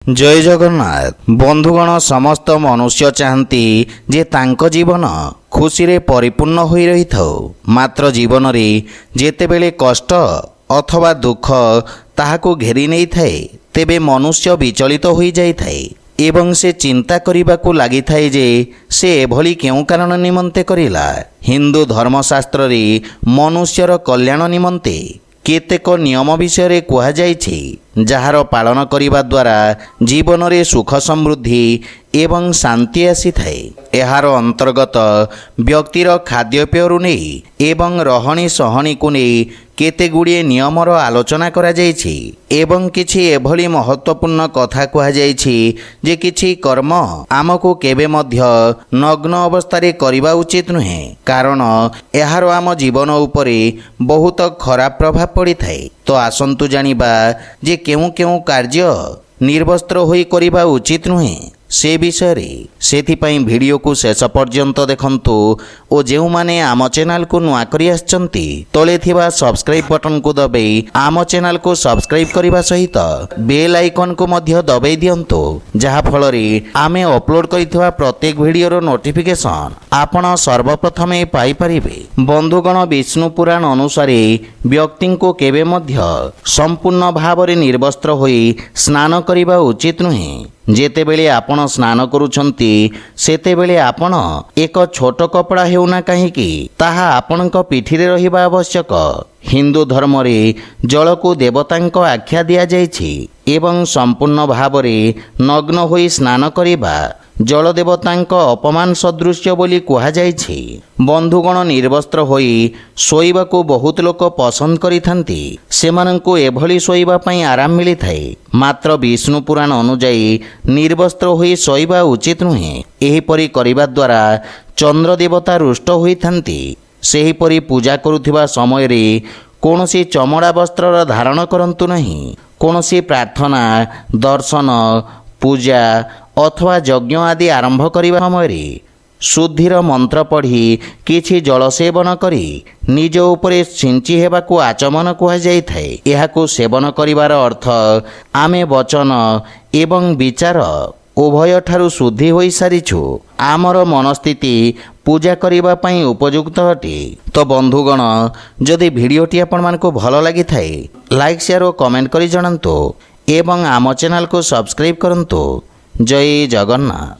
जय जगन्नाथ बंधुगण समस्त मनुष्य चाहती जे तांको जीवन खुशी रे परिपूर्ण होई रही थाउ। मात्र जीवन रे जेतेबेले कष्ट अथवा दुख ताहाको घेरी नहीं थाए तेबे मनुष्य विचलित होई जाई थाए एवं से चिंता करिबाकू लागि थाए जे से एभली केउ कारण निमंते करिला। हिंदू धर्मशास्त्र रे मनुष्यर कल्याण निमंते केतेक नियम विषय कह जार पालन करने द्वारा जीवन में सुख समृद्धि एवं शांति आसी थाए। एहार अंतर्गत व्यक्तिर खाद्यपेयरू नहीं एवं रहणी सहणी को नहीं केते गुड़िए नियमर आलोचना करा जायछि एवं किछि एभली महत्वपूर्ण कथा कह जे किछि कर्म आमको केबे मध्य नग्न अवस्था करिबा उचित नुहे, कारण एहार आम जीवन उपरे बहुत खराब प्रभाव पड़ी थाए। तो आसंतु जानिबा जे केउ केउ कार्य निर्वस्त्र होई करिबा उचित नुहे से विषय रे। सेथिपाई वीडियो को शेष पर्यंत देखंतु और जो माने आम चैनल को नुआ करी आछंती तले थिबा सब्सक्राइब बटन को दबाई आम चैनल को सब्सक्राइब करने सहित बेल आइकन को मध्य दबाई दियंतु, जहा फल रे आमे अपलोड करिथवा प्रत्येक वीडियो नोटिफिकेशन आपण सर्वप्रथम पाई परिबे। बंधुगण विष्णु पुराण अनुसार व्यक्ति को केबे मध्य संपूर्ण भाव रे निर्वस्त्र होई स्नान करिबा उचित नुहे। जेतेबेले आपण स्नान करुछंती सेतेबेले आपण एक छोट कपड़ा हेउना काहेकि ताहा आपणक पिठीरे रहिबा आवश्यक। हिंदू धर्म रे जल को देवतांक आख्या दिया जायछि एवं संपूर्ण भाव रे नग्न होई स्नान करिबा जल देवतांक अपमान सदृश बोली कहा जायछि। बंधुगण निर्वस्त्र होई शोइबाकू बहुत लोक पसंद करिथांती, सेमानंकू एभली शोइबा पई आराम मिली थाए। मात्र विष्णु पुराण अनुजाई निर्वस्त्र होई शोइबा उचित नुहे। एहिपरि करिबा द्वारा चंद्र देवता रुष्ट होइथांती। सेहिपरि पूजा करुथिबा समय रे कोनोसी चमड़ा वस्त्र धारण करंतु नहीं। कोनोसी प्रार्थना दर्शन पूजा अथवा यज्ञ आदि आरंभ करने समय शुद्धिर मंत्र पढ़ी किछि जल सेवन करी निज उपरे सिंची हेबाकू आचमन कुहाଯାଇ थाए। एहाकू सेवन करिवार अर्थ आमे वचन एवं विचार उभय ठारू शुद्धि होई सारिछु। आमर मनस्थिति पूजा करिबा पई उपयुक्त अटे। तो बंधुगण जदि भिडियोटी आपण मानकू भल लागि थाए लाइक शेयर और कमेंट करी जणांतु एवं आम चैनल को सब्सक्राइब करंतु। जय जगन्नाथ।